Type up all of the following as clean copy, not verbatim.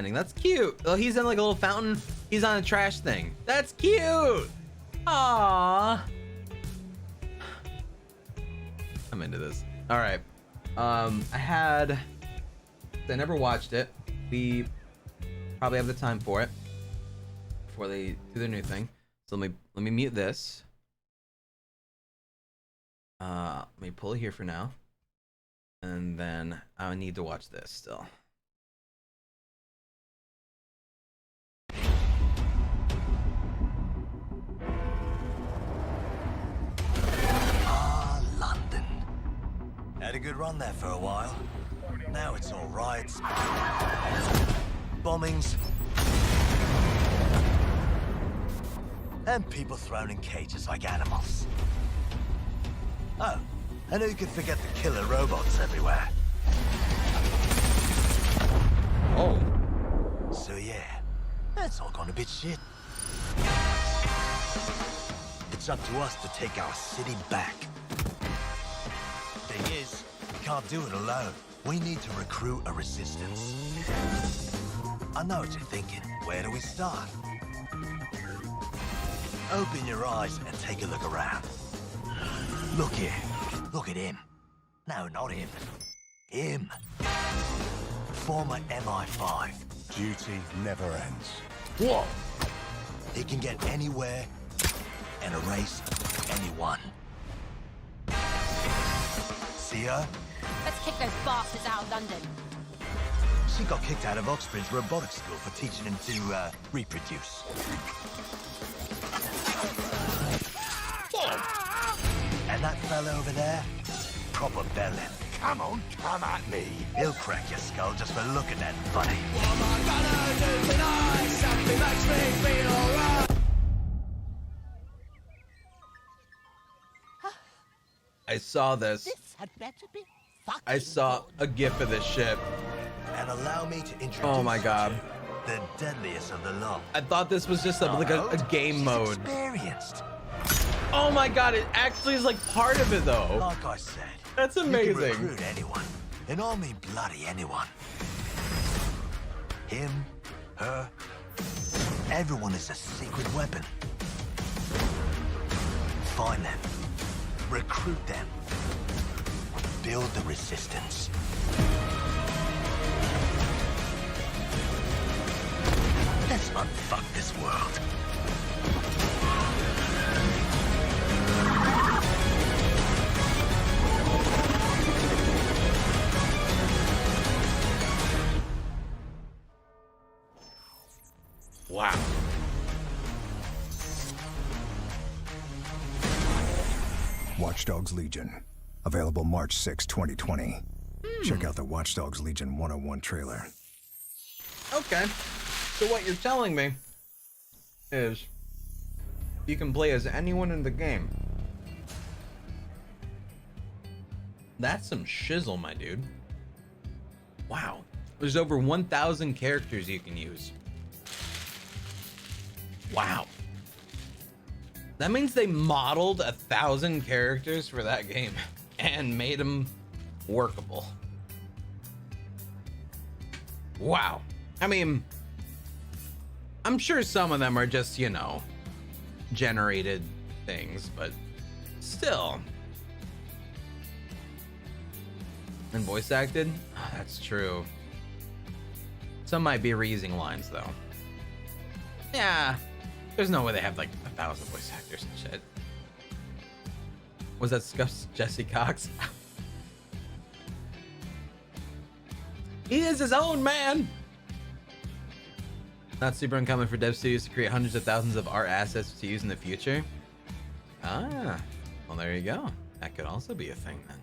That's cute. Oh, he's in like a little fountain. He's on a trash thing. That's cute. Aww. I'm into this. All right. I never watched it. We probably have the time for it before they do their new thing. So let me mute this. Let me pull it here for now. And then I need to watch this still. London. Had a good run there for a while. Now it's all riots, bombings, and people thrown in cages like animals. Oh, and who could forget the killer robots everywhere? Oh. So yeah, that's all gone a bit shit. It's up to us to take our city back. Thing is, we can't do it alone. We need to recruit a resistance. I know what you're thinking. Where do we start? Open your eyes and take a look around. Look here. Look at him. No, not him. Him. Former MI5. Duty never ends. Whoa! He can get anywhere and erase anyone. See her? Let's kick those bastards out of London. She got kicked out of Oxford's robotics school for teaching him to, reproduce. And that fella over there? Proper bellend. Come on, come at me. He'll crack your skull just for looking that funny. What am I gonna do tonight? Something makes me feel alright. I saw this. This had better be fucking I saw a gif of this shit. And allow me to introduce Oh my god. you to the deadliest of the lot. I thought this was just like a game She's mode. experienced. Oh my god, it actually is like part of it though. Like I said, That's you can amazing. recruit anyone, and I mean bloody anyone. Him, her, everyone is a secret weapon. Find them, recruit them, build the resistance. Let's unfuck this world. Wow. Watch Dogs Legion. Available March 6, 2020. Check out the Watch Dogs Legion 101 trailer. Okay. So what you're telling me is you can play as anyone in the game. That's some shizzle, my dude. Wow. There's over 1,000 characters you can use. Wow. That means they modeled 1,000 characters for that game and made them workable. Wow. I mean, I'm sure some of them are just, you know, generated things, but still. And voice acted? Oh, that's true. Some might be reusing lines, though. Yeah. There's no way they have like 1,000 voice actors and shit. Was that Scuff's Jesse Cox? He is his own man. Not super uncommon for dev studios to create hundreds of thousands of art assets to use in the future. Ah, well there you go. That could also be a thing then.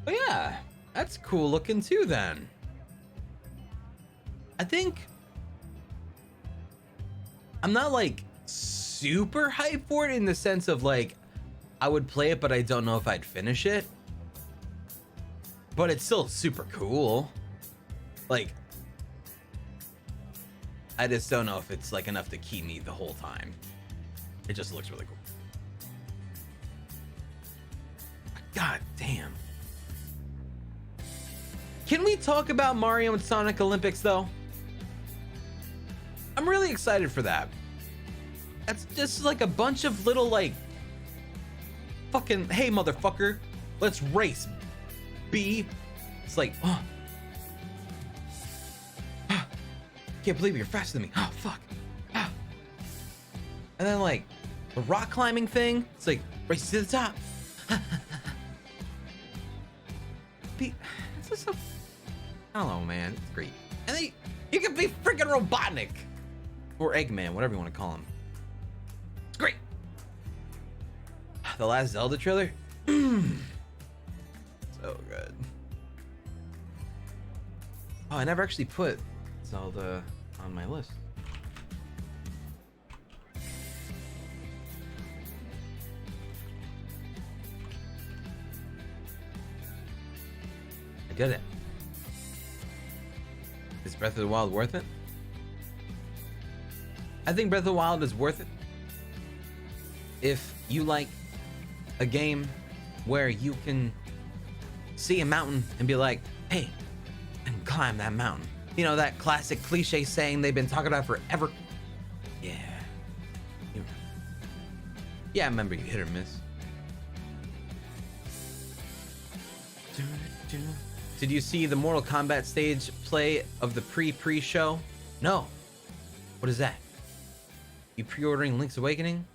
But yeah, that's cool looking too then. I think I'm not like super hyped for it in the sense of like I would play it, but I don't know if I'd finish it. But it's still super cool. Like, I just don't know if it's like enough to keep me the whole time. It just looks really cool. God damn. Can we talk about Mario and Sonic Olympics though? I'm really excited for that. That's just like a bunch of little like fucking, hey motherfucker, let's race. B. It's like, oh. Can't believe you're faster than me. Oh fuck. Ah. And then like the rock climbing thing, it's like race to the top. It's just I don't know, man. It's great. And then you can be freaking Robotnik or Eggman, whatever you want to call him. It's great. The last Zelda trailer, so good. Oh, I never actually put Zelda on my list. I did it. Is Breath of the Wild worth it? I think Breath of the Wild is worth it if you like a game where you can see a mountain and be like, hey, and climb that mountain. You know, that classic cliche saying they've been talking about forever. Yeah. Yeah, I remember you hit or miss. Did you see the Mortal Kombat stage play of the pre-show? No. What is that? You pre-ordering Link's Awakening?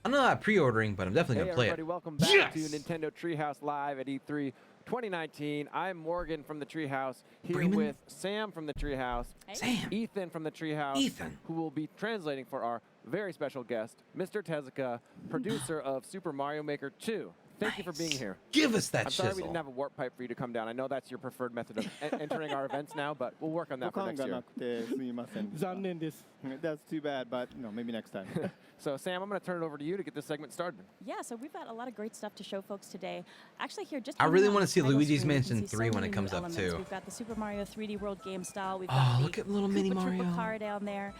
I'm not pre-ordering, but I'm definitely gonna play everybody, it. welcome back Yes! to Nintendo Treehouse Live at E3 2019. I'm Morgan from the Treehouse, here Bremen? with Sam from the Treehouse, Sam. Ethan from the Treehouse, Ethan. who will be translating for our very special guest, Mr. Tezuka, producer of Super Mario Maker 2. Thank you for being here. Give us that I'm sorry we chisel. didn't have a warp pipe for you to come down. I know that's your preferred method of entering our events now, but we'll work on that for next year. 残念です。That's too bad, but maybe next time. So, Sam, I'm going to turn it over to you to get this segment started. Yeah, so we've got a lot of great stuff to show folks today. Actually, here, just I hanging really on wanna the see title Luigi's screen, you Mansion can see 3 so when it many comes new up, elements. too. We've got the Super Mario 3D World game style. We've Oh, got look at little mini Koopa Mario. Troopa car down there.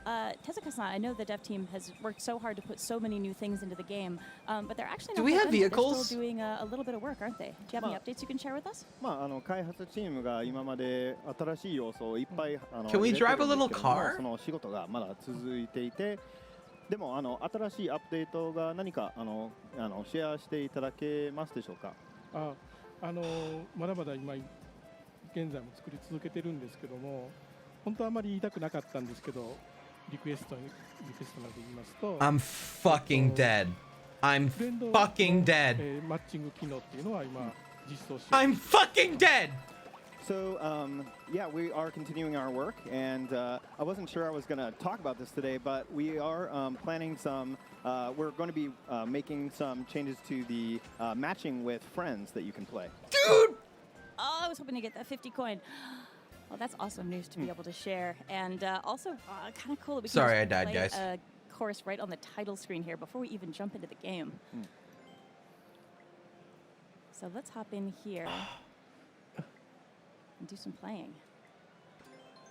Tezuka-san, I know the dev team has worked so hard to put so many new things into the game, but they're actually Do not we quite have done yet. They're vehicles? still doing a little bit of work, aren't they? Do you have any updates you can share with us? 開発チームが今まで新しい要素をいっぱい Can we 入れてるん drive a です little けども car? その仕事がまだ続いていて、でも新しいアップデートが何かシェアしていただけますでしょうか。まだまだ今現在も作り続けてるんですけども、本当はあまり言いたくなかったんですけど、リクエストなどで言いますと、I'm fucking dead. I'm 連動 fucking dead. マッチング機能っていうのは今実装しています。 I'm fucking dead. So, yeah, we are continuing our work, and I wasn't sure I was going to talk about this today, but we are planning some, we're going to be making some changes to the matching with friends that you can play. Dude! Oh, I was hoping to get that 50 coin. Well, that's awesome news to be able to share. And also, kind of cool that we can Sorry, just I died, play guys. a course right on the title screen here before we even jump into the game. So let's hop in here and do some playing.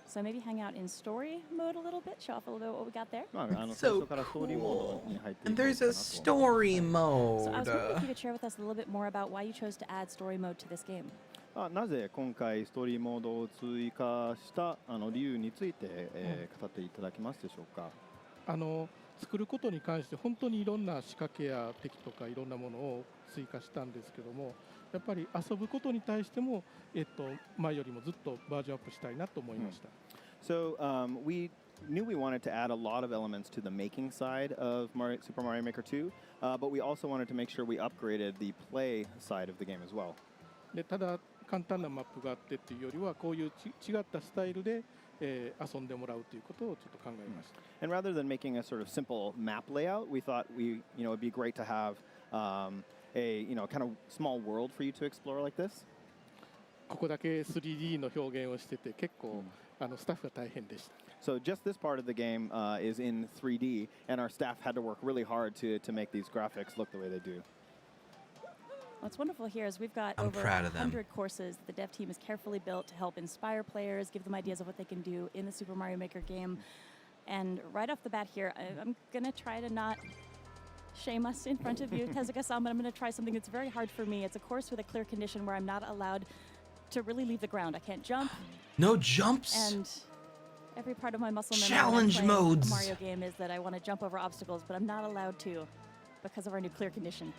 So maybe hang out in story mode a little bit, show off a little bit what we got there. 最初からストーリーモードに入ってい And こう there's か a なと。 story So I was mode. wondering if you could share with us a little bit more about why you chose to add story mode to this game. なぜ今回ストーリーモードを追加した理由について、語っていただけますでしょうか。作ることに関して本当にいろんな仕掛けや敵とかいろんなものを追加したんですけども、やっぱり遊ぶことに対しても、前よりもずっとバージョンアップしたいなと思いました。So we knew we wanted to add a lot of elements to the making side of Super Mario Maker 2, but we also wanted to make sure we upgraded the play side of the game as well. でただ簡単なマップがあってっていうよりはこういう違ったスタイルで、遊んでもらうということをちょっと考えました。And rather than making a sort of simple map layout, we thought it'd be great to have a kind of small world for you to explore like this. ここだけ 3D の表現をしてて結構、スタッフが大変でした。So just this part of the game is in 3D, and our staff had to work really hard to make these graphics look the way they do. What's wonderful here is we've got I'm over proud of them. 100 courses that the dev team has carefully built to help inspire players, give them ideas of what they can do in the Super Mario Maker game. And right off the bat here, I'm going to try to not shame us in front of you, Tezuka-san, but I'm going to try something that's very hard for me. It's a course with a clear condition where I'm not allowed to really leave the ground. I can't jump, No jumps. and every part of my muscle memory Challenge when I'm playing modes. a Mario game is that I want to jump over obstacles, but I'm not allowed to because of our new clear condition.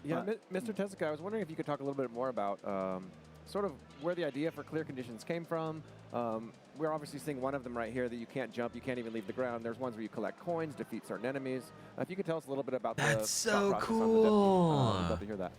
Yeah, Mr. Tezuka, I was wondering if you could talk a little bit more about sort of where the idea for clear conditions came from. We're obviously seeing one of them right here that you can't jump, you can't even leave the ground. There's ones where you collect coins, defeat certain enemies. If you could tell us a little bit about That's the so thought process cool. on I'd love to hear that.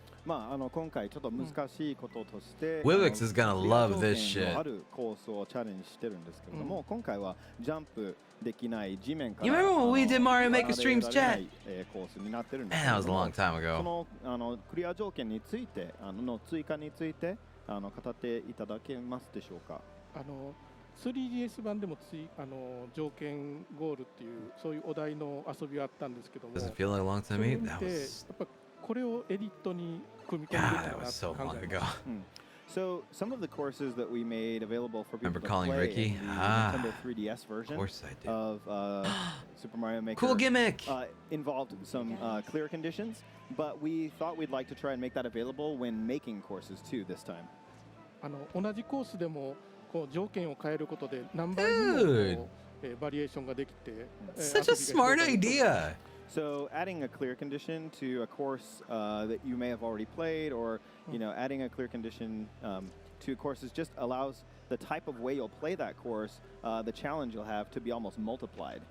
今回ちょっと難しいこととして、Wivix is gonna クリア love 条 this 件 shit. のあるコースをチャレンジしてるんですけれども、今回はジャンプできない地面から You remember when we did Mario Maker 離れ streams, られ chat? ないコースになってるんです Man, け that れ was ど a も long time そ ago. のクリア条件についての追加について語っていただけますでしょうか。3DS 版でも条件ゴールっていうそういうお題の遊びはあったんですけども、 Does it feel like a long そ time れ to を me? 見 That て was やっぱこれをエディットに組み込んで God, い that たらな was と so 考 long え ago. ました。So some of the courses that we made available for people Remember to calling play Ricky? in the Ah. Nintendo 3DS version Of course I did. of Super Mario Maker Cool gimmick. involved some clear conditions, but we thought we'd like to try and make that available when making courses too this time. 同じコースでもこう条件を変えることで何倍にもこ Dude. うバリエーションができて、Such a smart idea. So adding a clear condition to a course that you may have already played, or adding a clear condition to courses just allows the type of way you'll play that course, the challenge you'll have to be almost multiplied.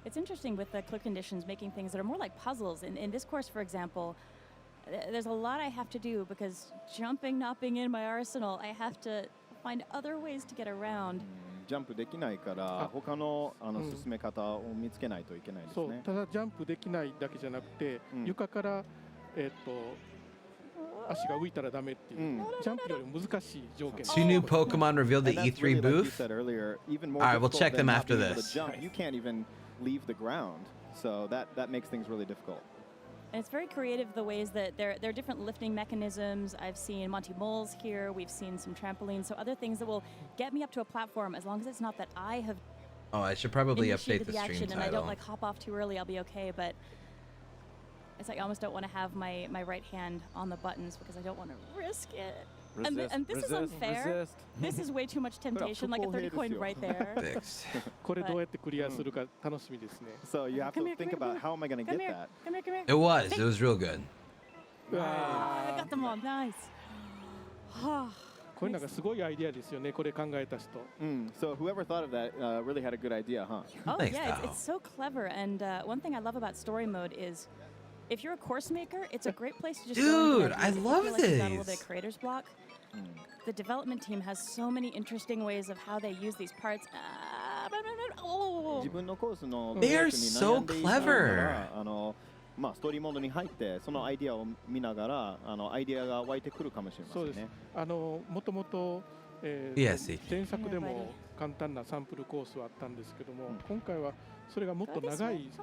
It's interesting with the clear conditions making things that are more like puzzles. In this course, for example, there's a lot I have to do because jumping not being in my arsenal, I have to find other ways to get around. ジャンプできないから他の進め方を見つけないといけないですそうね。ただジャンプできないだけじゃなくて、床から足が浮いたらダメっていう、ジャンプよりも難しい条件。 Two new Pokemon revealed at And that's E3 really, like you booth. said earlier, even more All right, we'll difficult check than them not after being able to this. jump. You can't even leave the ground, so that makes things really difficult. And it's very creative the ways that there are different lifting mechanisms. I've seen Monty Moles here. We've seen some trampolines. So other things that will get me up to a platform as long as it's not that I have Oh, I should probably update initiated the the stream action and I don't title. like hop off too early. I'll be okay. But it's like I almost don't want to have my right hand on the buttons because I don't want to risk it. And this is unfair. This is way too much temptation, like a 30 coin right there. Fixed. これどうやってクリアするか楽しみですね。 So you have Come to here, think come here, about how am I going to Come get here, that. come here, come here. It was. It was real good. I got them all. Nice. これなんかすごいアイディアですよね。これ考えた人。 So whoever thought of that really had a good idea, huh? Oh Thanks, yeah, Tao. it's so clever. And one thing I love about story mode is, if you're a course maker, it's a great place to just go into Dude, that I if you love feel like you've got a little these. bit of creator's block. The development team has so many interesting ways of how they use these parts. Oh. 自分のコースの They are に so 悩んでいた clever. らストーリーモードに入ってそのアイディアを見ながらアイディアが湧いてくるかもしれませそうですんね。。もともとYes, 前作でも簡単なサンプルコースはあったんですけども、今回はそれがもっと長いコ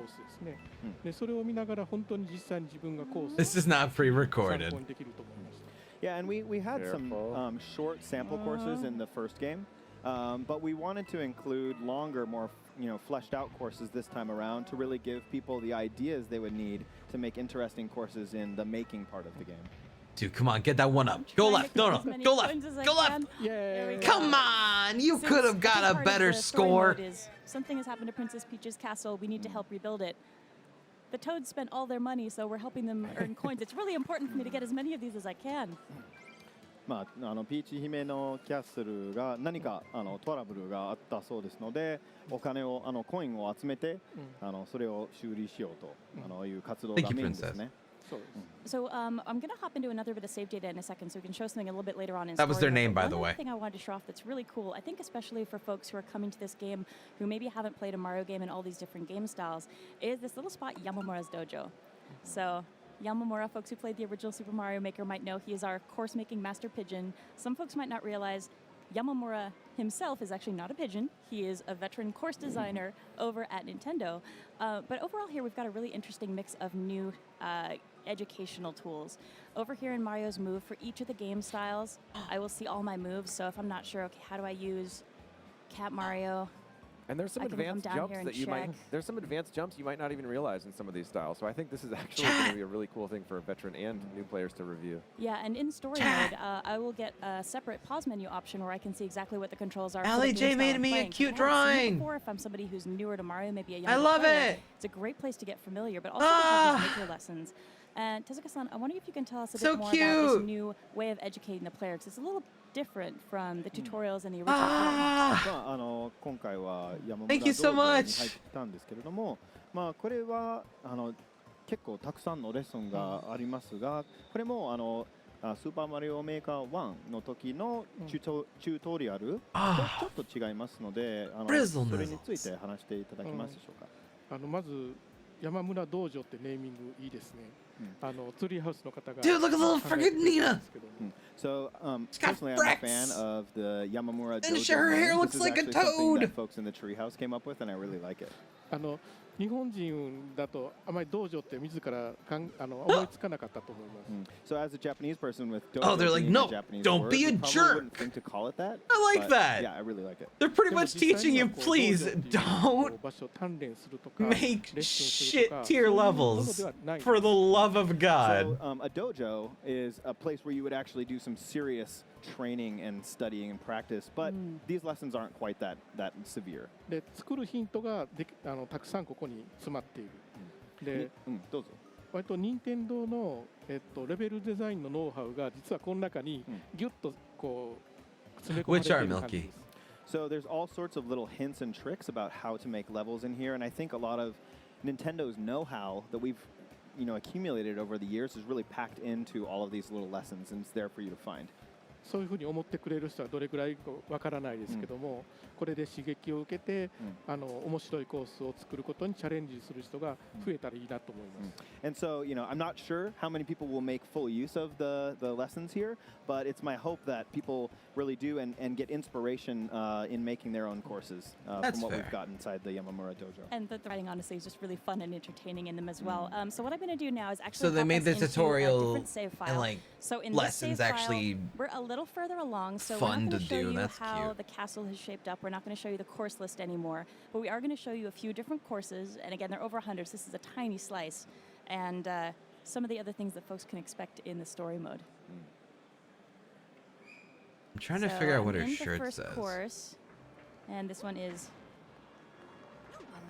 ースですね。でそれを見ながら本当に実際に自分がコースを This is not 参 pre-recorded. 考にできると思いました。 Yeah, and we had some short sample courses in the first game, but we wanted to include longer, more fleshed out courses this time around to really give people the ideas they would need to make interesting courses in the making part of the game. Dude, come on, get that one up. Go Trying to left. get No, as no. many Go left. coins as I Go left. can. There we go. Come on. You Since could have a got big a part of better the story score. mode is something has happened to Princess Peach's castle. We need to help rebuild it. The Toads spent all their money, so we're helping them earn coins. It's really important for me to get as many of these as I can. ピーチ姫のキャッスルが何かトラブルがあったそうですので、お金をコインを集めて、それを修理しようという活動がメインですね。So I'm going to hop into another bit of save data in a second so we can show something a little bit later on in That was their story name, mode. But by the one way. other thing I wanted to show off that's really cool, I think especially for folks who are coming to this game who maybe haven't played a Mario game in all these different game styles, is this little spot, Yamamura's Dojo. So Yamamura, folks who played the original Super Mario Maker might know he is our course-making master pigeon. Some folks might not realize Yamamura himself is actually not a pigeon. He is a veteran course designer over at Nintendo. But overall here, we've got a really interesting mix of new educational tools. Over here in Mario's Move, for each of the game styles, I will see all my moves. So if I'm not sure, okay, how do I use Cat Mario? And there's some I can come advanced down jumps here and that you might. check. There's some advanced jumps you might not even realize in some of these styles. So I think this is actually going to be a really cool thing for veteran and new players to review. Yeah, and in story mode, I will get a separate pause menu option where I can see exactly what the controls are. for the Allie game J style made I'm me a playing. 'Cause cute I haven't seen it drawing. before, if I'm somebody who's newer to Mario, maybe a younger I love player, it. it's a great place to get familiar, but also to have these maker lessons. And Tezuka-san, I wonder if you can tell us a So bit more about this cute. new way of educating the player, because it's a little different from the tutorials in the original game. 今回は山村 Thank you 道 so 場に入 much. ってきたんですけれども、まあこれは結構たくさんのレッスンがありますが、これもスーパーマリオメーカー1の時のチュートリアルとちょっと違いますので、それについて話していただけますでしょうか。まず山村道場ってネーミングいいですね。ツリーハウスの方が Dude, look at the little freaking Nina. So, got personally, I'm a fan bricks. of the Yamamura And Dojo her hair name. looks This is like a actually something toad. that folks in the treehouse came up with, and I really like it. 日本人だとあまり道場って自ら思いつかなかったと思います。 So, as a Japanese person with dojo Oh, they're like, being no, a Japanese don't word, be a we probably jerk. wouldn't think to call it that. I like but that. Yeah, I really like it. They're pretty でも much 実際 teaching に you, はこう please 道場っていう don't 場所を鍛錬するとか make レッスンするとか shit tier そういうもの levels ではないんです for the love of God. So, a dojo is a place where you would actually do some serious training and studying and practice, but these lessons aren't quite that severe. で作るヒントがたくさんここに詰まっている。で、どうぞ。割と任天堂のレベルデザインのノウハウが実はこの中にギュッとこう詰め込まれてい Which are る感じ milky? です。So there's all sorts of little hints and tricks about how to make levels in here, and I think a lot of Nintendo's know-how that we've accumulated over the years is really packed into all of these little lessons, and it's there for you to find. そういうふうに思ってくれる人はどれくらいかわからないですけども、これで刺激を受けて、面白いコースを作ることにチャレンジする人が増えたらいいなと思います。And so, I'm not sure how many people will make full use of the lessons here, but it's my hope that people really do and get inspiration in making their own courses That's from what fair. we've got inside the Yamamura Dojo. And the writing, honestly, is just really fun and entertaining in them as well. So what I'm going to do now is actually So they hop made us the into a tutorial different save file. and like So in lessons this save actually file, we're a little further along, so fun we're not to going to show do. you That's how cute. the castle has shaped up. We're not going to show you the course list anymore, but we are going to show you a few different courses. And again, they're over 100, so this is a tiny slice. And some of the other things that folks can expect in the story mode. I'm trying to So figure out I'm what her in the shirt first says. course, and this one is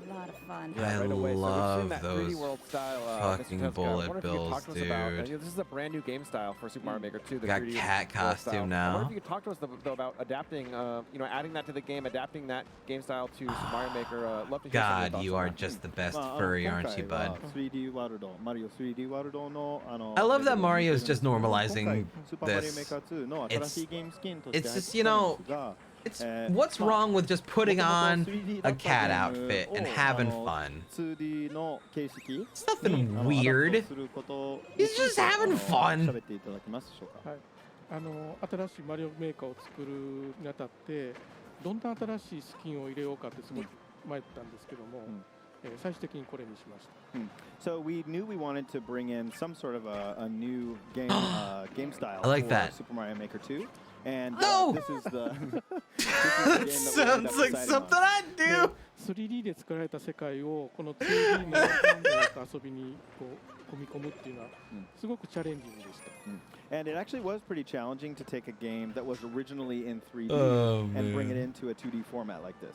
a lot of fun. I right away. So we've love seen that 3D those world style, fucking Mr. Tezuka. I bullet wonder if you could talk bills, to us about, dude. this is a brand new game style for Super Mario Maker 2. The Got 3D cat world style. costume I wonder now. if you could talk to us though about adapting, adding that to the game, adapting that game style to Super Mario Maker. Love to hear some of your God, thoughts you on are that. just the best まあ furry, 今 aren't 回 you, は bud? 3D ワールド、マリオ 3D ワールドのI love that レベルを見てるん Mario's ですけ just ども normalizing 今回スーパーマリオ this. メーカー2の新しいゲームスキンとして It's 入って just, き you たん know, ですが it's えー what's まあ wrong with just putting 元々 on 3D だ a った cat ゲーム outfit を and having fun? 2D の形式に It's nothing アダプ weird. トすることに He's ついて just having fun. 喋っていただけますでしょうか。はい、新しいマリオメーカーを作るにあたってどんな新しいスキンを入れようかってすごい迷ったんですけども、最終的にこれにしました。So we knew we wanted to bring in some sort of a new game game style I like for that. Super Mario Maker 2. And No! this is the That sounds like something I'd do. 3D で作られた世界をこの 2D の遊びにこう組み込むっていうのはすごくチャレンジングでした。 And it actually was pretty challenging to take a game that was originally in 3D Oh, and bring it man. into a 2D format like this.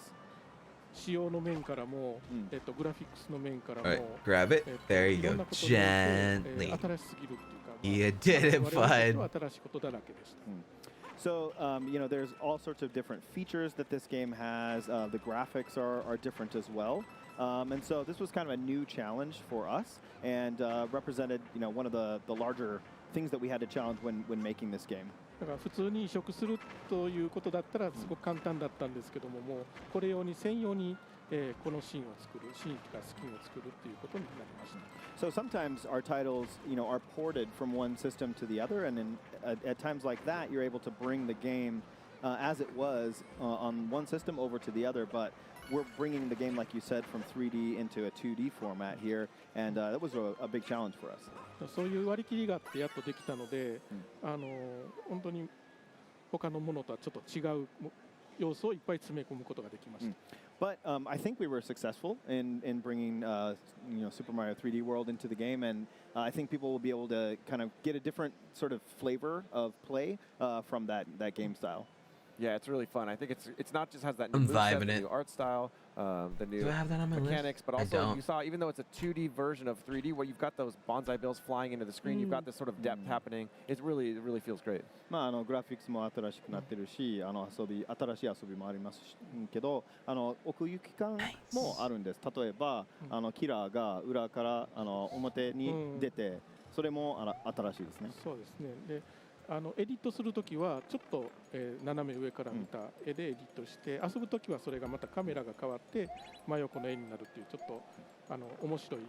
仕様の面からも、グラフィックスの面からも、 Alright, grab it. There you いろん go. なことによって、Gently. 新しすぎるっていうか、 You did it, 我々に bud. とっては新しいことだらけでした。So, there's all sorts of different features that this game has. The graphics are different as well. And so this was kind of a new challenge for us and represented, one of the larger things that we had to challenge when making this game. だから普通に移植するということだったらすごく簡単だったんですけども、もうこれ用に専用に、このシーンを作る、シーンとかスキンを作るっていうことになりました。So sometimes our titles, are ported from one system to the other, and at times like that, you're able to bring the game as it was on one system over to the other. But we're bringing the game, like you said, from 3D into a 2D format here, and that was a big challenge for us. そういう割り切りがあってやっとできたので、本当に他のものとはちょっと違う要素をいっぱい詰め込むことができました。But I think we were successful in bringing Super Mario 3D World into the game, and I think people will be able to kind of get a different sort of flavor of play from that game style. Yeah, it's really fun. I think it's not just has that new I'm moveset, vibing the it. new art style, the new Do I have that on my mechanics, list? but I also don't. you saw, even though it's a 2D version of 3D, where you've got those bonsai bills flying into the screen, you've got this sort of depth happening. It really feels great. グラフィックスも新しくなってるし、新しい遊びもありますけど、奥行き感もあるんです。例えば、キラーが裏から表に出て、それも新しいですね。そうですね。でエディットするときはちょっと、斜め上から見た絵でエディットして、遊ぶときはそれがまたカメラが変わって真横の絵になるっていうちょっと面白い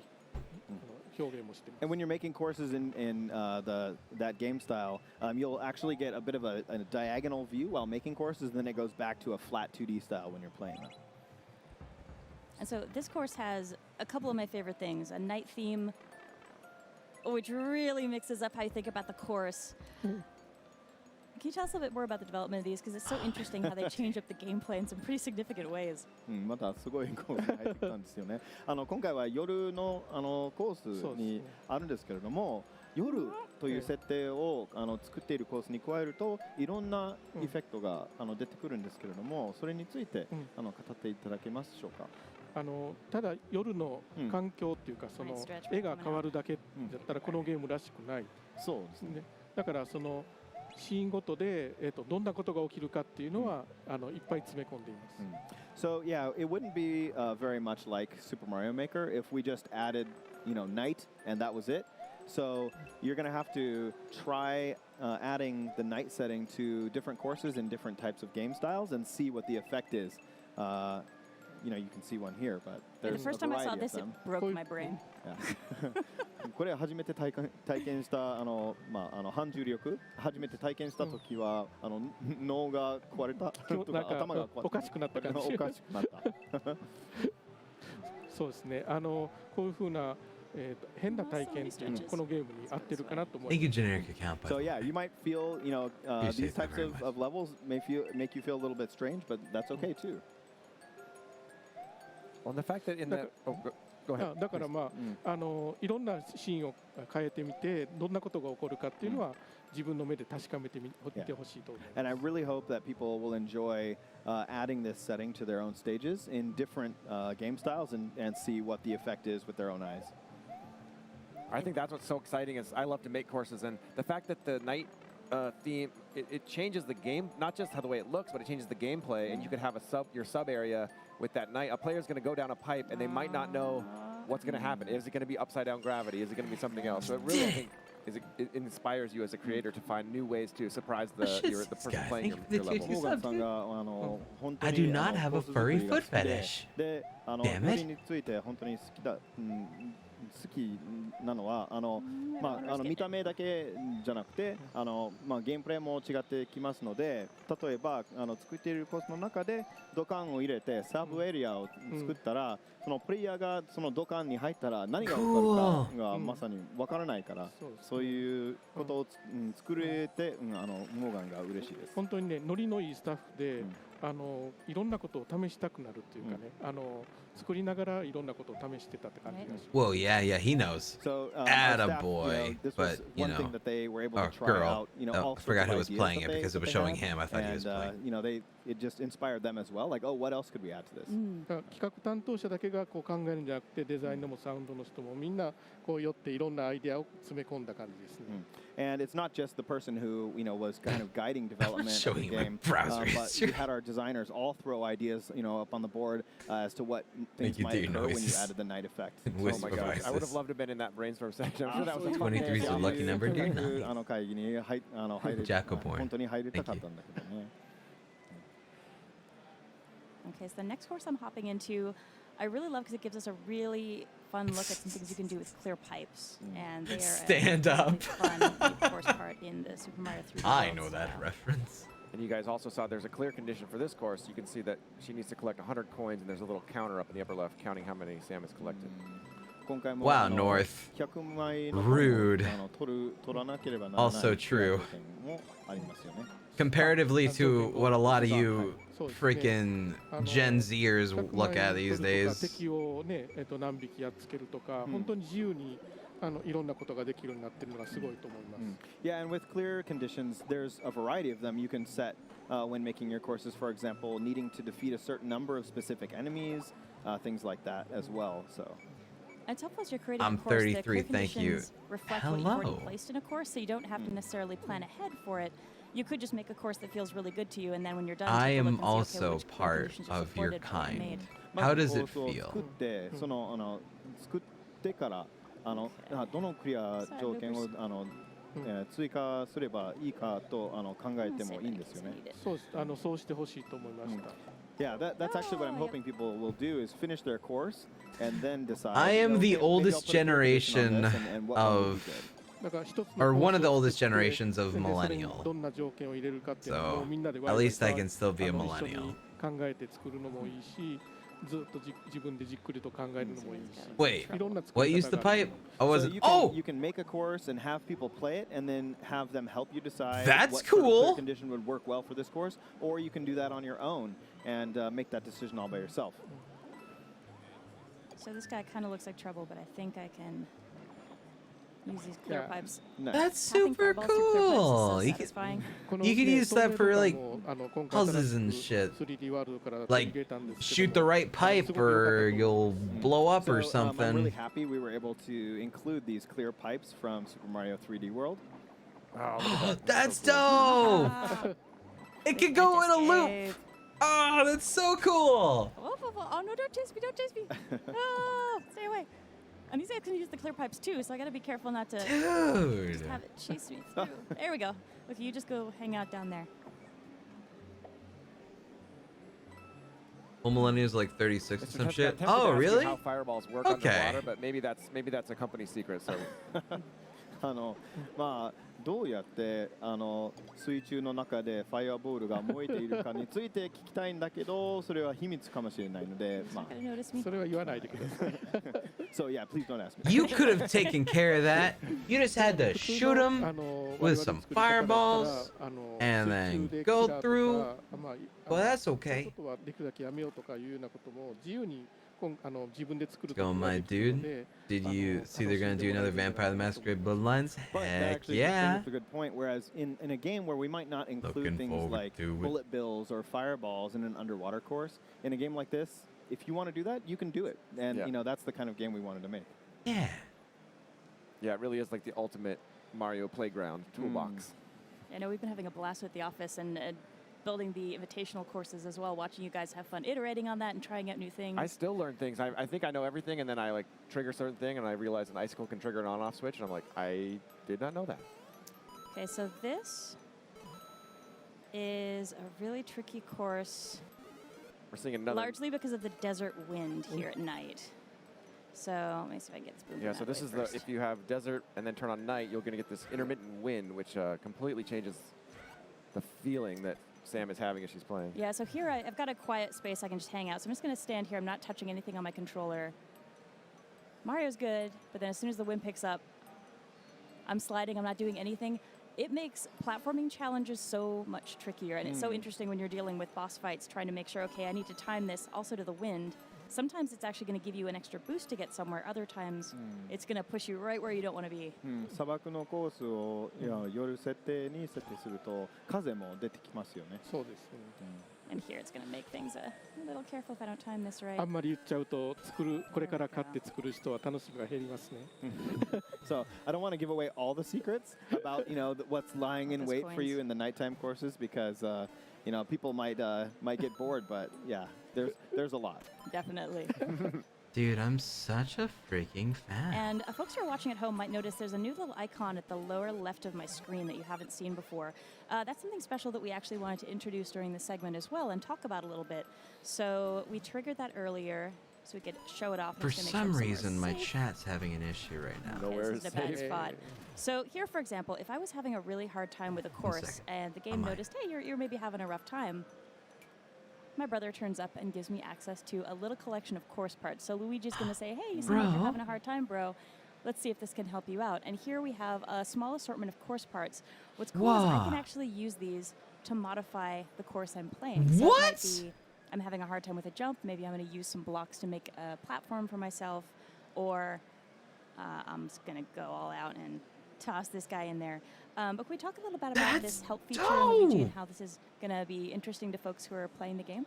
表現もしてます。And when you're making courses in that game style, you'll actually get a bit of a diagonal view while making courses, and then it goes back to a flat 2D style when you're playing them. And so this course has a couple of my favorite things: a night theme, which really mixes up how you think about the course. Can you tell us a little bit more about the development of these? Because it's so interesting how they change up the gameplay in some pretty significant ways. またすごいコースに入ってきたんですよね。今回は夜のコースにあるんですけれども、夜という設定を作っているコースに加えるといろんなエフェクトが出てくるんですけれども、それについて語っていただけますでしょうか。ただ夜の環境っていうか、その絵が変わるだけだったらこのゲームらしくない。そうですね。だからそのシーンごとでどんなことが起きるかっていうのはいっぱい詰め込んでいます。So yeah, it wouldn't be very much like Super Mario Maker if we just added, night and that was it. So you're going to have to try adding the night setting to different courses in different types of game styles and see what the effect is. You can see one here, but The there's first a time I saw variety of this, it them. broke my brain. これ初めて体験した反重力初めて体験した時は脳が壊れたとか頭がおかしくなった感じ。おかしくなった。そうですね。こういう風な変な体験っていうのこのゲームに合ってるかなと思います。Thank you, generic account. So yeah, you might feel, these types of levels make you feel a little bit strange, but that's okay too. On the fact that in that, go ahead. だからいろんなシーンを変えてみてどんなことが起こるかっていうのは自分の目で確かめてみてほしいと思います。And I really hope that people will enjoy adding this setting to their own stages in different game styles and see what the effect is with their own eyes. I think that's what's so exciting is I love to make courses, and the fact that the night theme, it changes the game, not just how the way it looks, but it changes the gameplay, and you could have your sub area with that night. A player's going to go down a pipe, and they might not know what's going to happen. Is it going to be upside down gravity? Is it going to be something else? So it really, I think, it inspires you as a creator to find new ways to surprise the person playing your level. I do not have a furry foot fetish. Damn it. 好きなのは見た目だけじゃなくてゲームプレイも違ってきますので、例えば作っているコースの中で土管を入れてサブエリアを作ったら、そのプレイヤーがその土管に入ったら何が起こるかがまさにわからないから、そういうことを作れてモーガンが嬉しいです。本当にね、ノリのいいスタッフでいろんなことを試したくなるっていうかね、作りながらいろんなことを試してたって感じがします。Well, yeah, he knows. So, Attaboy, this but was one thing that they were able to try girl. out. All I forgot who was sorts of playing it ideas because it that was they showing have, him. I thought he was playing. It just inspired them as well. Like, oh, what else could we add to this? 企画担当者だけがこう考えるんじゃなくて、デザインのもサウンドの人もみんなこう寄っていろんなアイデアを詰め込んだ感じですね。And it's not just the person who was kind of guiding development of the game, but we had our designers all throw ideas up on the board as to what things might occur when you added the night effect. Oh my gosh, I would have loved to have been in that brainstorm section. I'm sure that was a fun 23 is a lucky number. Dear 会議に入れ本当に入れたかったんだけどね。Okay, so the next course I'm hopping into, I really love because it gives us a really fun look at some things you can do with clear pipes, and they are Stand up. fun course part in the Super Mario 3D. I know that reference. And you guys also saw there's a clear condition for this course. You can see that she needs to collect 100 coins, and there's a little counter up in the upper left counting how many Sam has collected. 今回も Wow, North. 100枚の Rude. 取らなければならない Also true. 条件もありますよね。 Comparatively to what a lot of you freaking Gen Zers look at these 100 days. 敵をね、何匹やっつけるとか、本当に自由にいろんなことができるようになってるのがすごいと思います。Yeah, and with clear conditions, there's a variety of them you can set when making your courses. For example, needing to defeat a certain number of specific enemies, things like that as well. So. And it's helpful as you're creating I'm a course, the 33, clear thank you. conditions reflect what you've already Hello. placed in a course, so you don't have to necessarily plan ahead for it. You could just make a course that feels really good to you, and then when you're done, I take a look am and see, okay, also which clear part conditions are of your supported, what you made. kind. How does it まずコースを feel? 作ってその作ってからどのクリア条件を追加すればいいかと考えてもいいんですよね。そうです。そうしてほしいと思いました。Yeah, that's actually what I'm hoping people will do is finish their course and then decide. I am the okay, maybe I'll oldest put a clear condition on generation this and what one would be of good. だから一つの or one of the コー oldest スを作って generations of でそれに millennial. どんな条件を入れるかっていうの So をみんなで at least I can still be a 一緒 millennial. に考えて作るのもいいし、ずっと自分でじっくりと考えるのもいいし。 Wait, いろんな作 what り used 方 the がある pipe? I So wasn't. you can, Oh, you can make a course and have people play it and then have them help you decide That's what sort of cool. clear condition would work well for this course, or you can do that on your own and make that decision all by yourself. So this guy kind of looks like trouble, but I think I can use these clear Yeah. pipes. Nice. that's Passing super fireballs through clear pipes is so cool. You could, satisfying. この You could ね use that for, 透明 like, 度とかも今回 puzzles and 新しく shit. 3D ワールドから取り Like, 入れたんですけ shoot ど the も right pipe すごく良かったと or 思う you'll blow up or So I'm really something. happy we were able to include these clear pipes from Super Mario 3D World. That's dope. It could go in a loop. Escape. Oh, that's so cool. Whoa, whoa, whoa. Oh no, don't chase me, don't chase me. No, stay away. And these guys can use the clear pipes too, so I gotta be careful not to Dude. just have it chase me through. There we go. Okay, you just go hang out down there. Well, millennials like 36 or Mr. some Testa, shit. I'm tempted to Oh, ask you really? How fireballs work Okay. underwater, but maybe that's a company secret. So まあどうやって水中の中でファイアボールが燃えているかについて聞きたいんだけど、それは秘密かもしれないので、まあ Not gonna notice me. それは言わないでください。 So yeah, please don't ask me. You could have taken care of that. You just had to shoot them with some fireballs and then go through. Well, that's okay. ことはできるだけやめようとかいうようなことも自由に自分で作る Go, ことが my できるの dude. で Did you see they're gonna do another Vampire the Masquerade Bloodlines? But that Heck actually yeah. brings up a good point. Whereas in a game where we might not include Looking things forward like to it. bullet bills or fireballs in an underwater course, in a game like this, if you want to do that, you can do it. And Yeah. you know that's the kind of game we wanted to make. Yeah. yeah, it really is like the ultimate Mario playground toolbox. I know we've been having a blast with the office and building the invitational courses as well, watching you guys have fun iterating on that and trying out new things. I still learn things. I think I know everything, and then I like trigger a certain thing, and I realize an icicle can trigger an on-off switch, and I'm like, I did not know that. Okay, so this is a really tricky course, We're seeing another. largely because of the desert wind here at night. So let me see if I can get this boom. Yeah, so this is if you have desert and then turn on night, you're going to get this intermittent wind, which completely changes the feeling that Sam is having as she's playing. Yeah, so here I've got a quiet space I can just hang out. So I'm just going to stand here. I'm not touching anything on my controller. Mario's good, but then as soon as the wind picks up, I'm sliding. I'm not doing anything. It makes platforming challenges so much trickier, and it's so interesting when you're dealing with boss fights, trying to make sure, okay, I need to time this also to the wind. Sometimes it's actually going to give you an extra boost to get somewhere. Other times, it's going to push you right where you don't want to be. 砂漠のコースを夜設定に設定すると風も出てきますよね。そうです、 And here it's going to make things a little careful if I don't time this あ right. んまり言っちゃうとこれから買って作る人は楽しみが減りますね。So I don't want to give away all the secrets about what's lying in Those wait for coins. you in the nighttime courses because people might get bored, but yeah, there's a lot. Definitely. Dude, I'm such a freaking fan. And folks who are watching at home might notice there's a new little icon at the lower left of my screen that you haven't seen before. That's something special that we actually wanted to introduce during this segment as well and talk about a little bit. So we triggered that earlier so we could show it off. I'm For just gonna some make sure it's reason, my somewhere safe. chat's having an issue right now. Okay, Nowhere this is a bad safe. spot. So here, for example, if I was having a really hard time with a course second. and the game Am I? noticed, hey, you're maybe having a rough time, my brother turns up and gives me access to a little collection of course parts. So Luigi's going to say, hey, you seem like you're having a hard time, bro. Let's see if this can help you out. And here we have a small assortment of course parts. What's cool is I can actually use these to modify the course I'm playing. So it might be, I'm having a hard time with a jump. Maybe I'm going to use some blocks to make a platform for myself. Or I'm just going to go all out and toss this guy in there. But can we talk a little bit about this help feature in Luigi and how this is going to be interesting to folks who are playing the game?